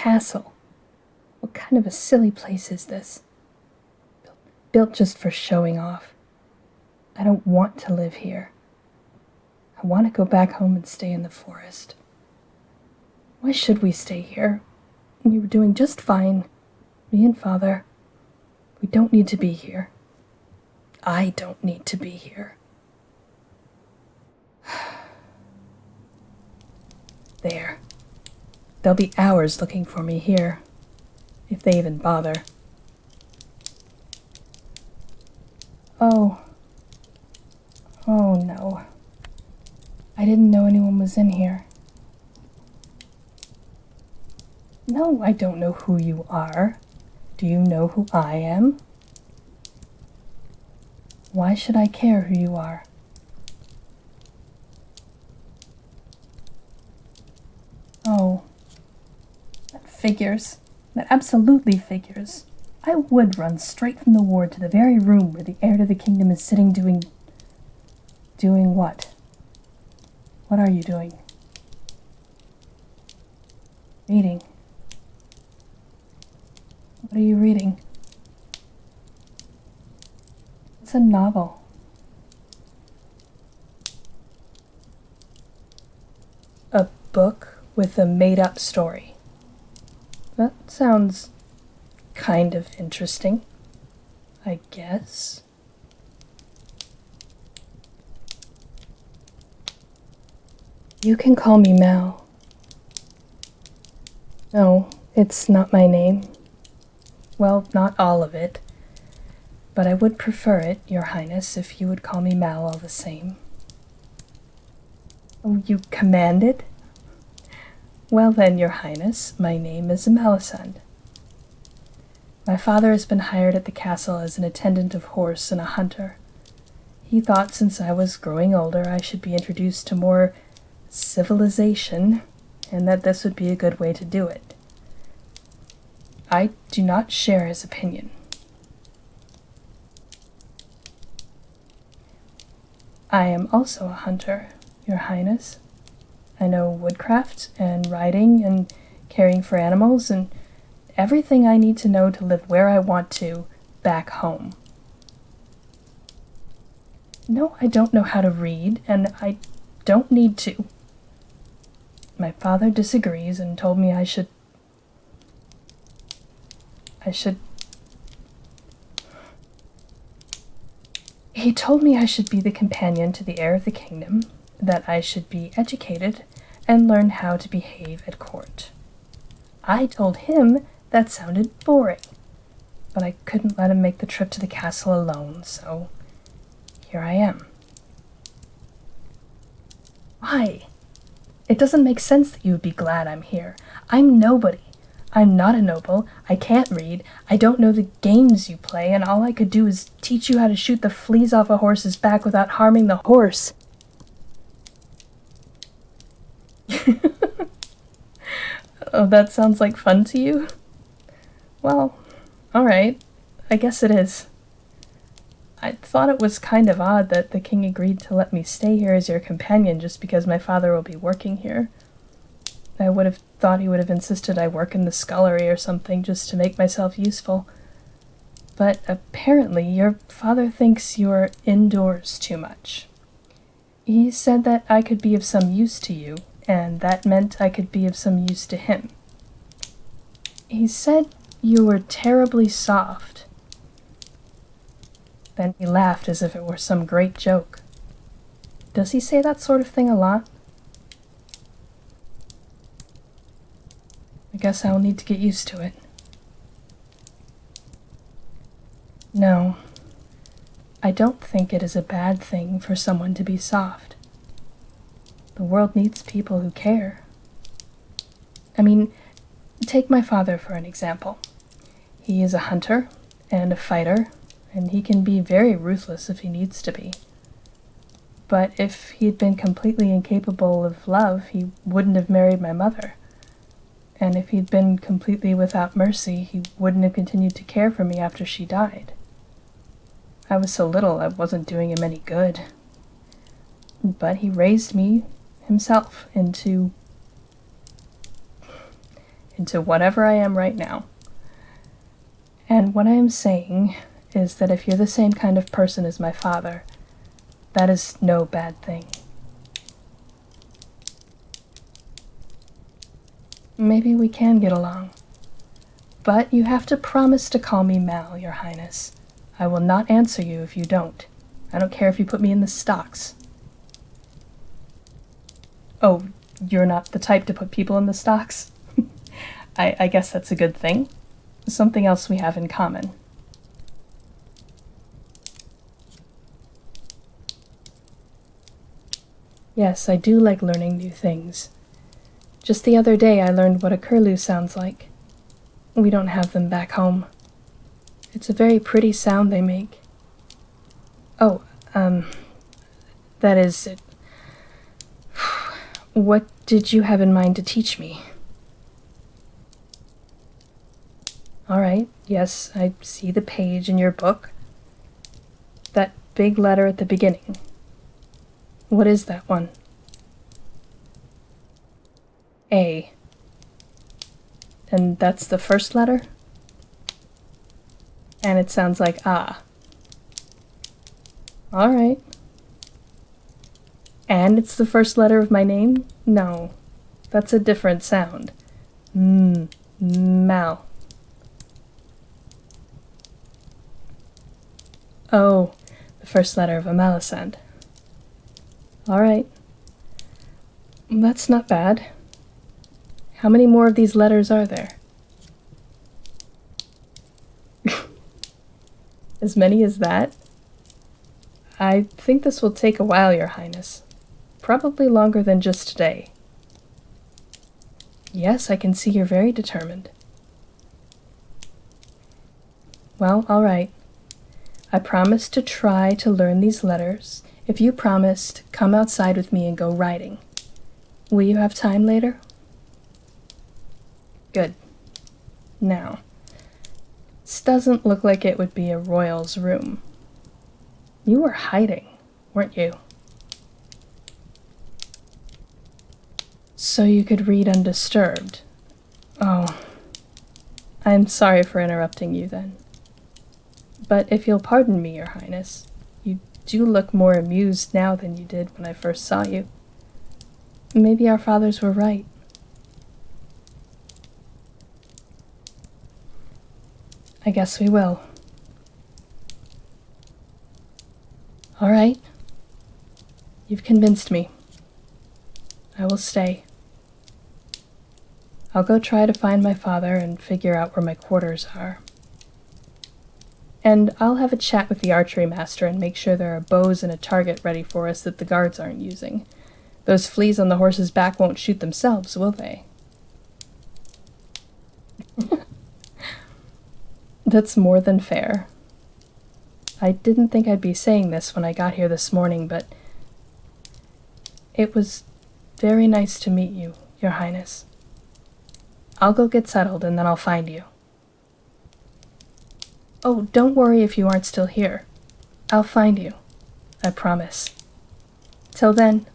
castle. What kind of a silly place is this? Built just for showing off. I don't want to live here. I want to go back home and stay in the forest. Why should we stay here? We were doing just fine. Me and Father. We don't need to be here. I don't need to be here. There. They'll be hours looking for me here, if they even bother. Oh no. I didn't know anyone was in here. No, I don't know who you are. Do you know who I am? Why should I care who you are? Oh, that figures. That absolutely figures. I would run straight from the ward to the very room where the heir to the kingdom is sitting doing what? What are you doing? Reading. What are you reading? It's a novel. A book with a made-up story. That sounds kind of interesting, I guess. You can call me Mal. No, it's not my name. Well, not all of it. But I would prefer it, Your Highness, if you would call me Mal all the same. Oh, you command it? Well then, Your Highness, my name is Melisande. My father has been hired at the castle as an attendant of horse and a hunter. He thought since I was growing older I should be introduced to more civilization, and that this would be a good way to do it. I do not share his opinion. I am also a hunter, Your Highness. I know woodcraft and riding and caring for animals and everything I need to know to live where I want to back home. No, I don't know how to read, and I don't need to. My father disagrees and told me I should... He told me I should be the companion to the heir of the kingdom, that I should be educated and learn how to behave at court. I told him that sounded boring, but I couldn't let him make the trip to the castle alone, so here I am. Why? It doesn't make sense that you would be glad I'm here. I'm nobody. I'm not a noble. I can't read. I don't know the games you play, and all I could do is teach you how to shoot the fleas off a horse's back without harming the horse. Oh, that sounds like fun to you? Well, alright. I guess it is. I thought it was kind of odd that the king agreed to let me stay here as your companion just because my father will be working here. I would have thought he would have insisted I work in the scullery or something just to make myself useful. But apparently your father thinks you're indoors too much. He said that I could be of some use to you, and that meant I could be of some use to him. He said you were terribly soft. Then he laughed as if it were some great joke. Does he say that sort of thing a lot? I guess I'll need to get used to it. No, I don't think it is a bad thing for someone to be soft. The world needs people who care. I mean, take my father for an example. He is a hunter and a fighter, and he can be very ruthless if he needs to be. But if he'd been completely incapable of love, he wouldn't have married my mother. And if he'd been completely without mercy, he wouldn't have continued to care for me after she died. I was so little I wasn't doing him any good. But he raised me himself into into whatever I am right now. And what I am saying is that if you're the same kind of person as my father, that is no bad thing. Maybe we can get along. But you have to promise to call me Mal, Your Highness. I will not answer you if you don't. I don't care if you put me in the stocks. Oh, you're not the type to put people in the stocks? I guess that's a good thing. Something else we have in common. Yes, I do like learning new things. Just the other day I learned what a curlew sounds like. We don't have them back home. It's a very pretty sound they make. Oh, that is it. What did you have in mind to teach me? All right, yes, I see the page in your book. That big letter at the beginning. What is that one? A. And that's the first letter? And it sounds like ah. All right. And it's the first letter of my name? No, that's a different sound. Mal. Oh, the first letter of a Malisand. All right. That's not bad. How many more of these letters are there? As many as that? I think this will take a while, Your Highness. Probably longer than just today. Yes, I can see you're very determined. Well, all right. I promised to try to learn these letters if you promised to come outside with me and go riding. Will you have time later? Good. Now, this doesn't look like it would be a royal's room. You were hiding, weren't you? So you could read undisturbed. Oh, I'm sorry for interrupting you then. But if you'll pardon me, Your Highness, you do look more amused now than you did when I first saw you. Maybe our fathers were right. I guess we will. All right. You've convinced me. I will stay. I'll go try to find my father and figure out where my quarters are. And I'll have a chat with the archery master and make sure there are bows and a target ready for us that the guards aren't using. Those fleas on the horse's back won't shoot themselves, will they? That's more than fair. I didn't think I'd be saying this when I got here this morning, but it was very nice to meet you, Your Highness. I'll go get settled and then I'll find you. Oh, don't worry if you aren't still here. I'll find you. I promise. Till then,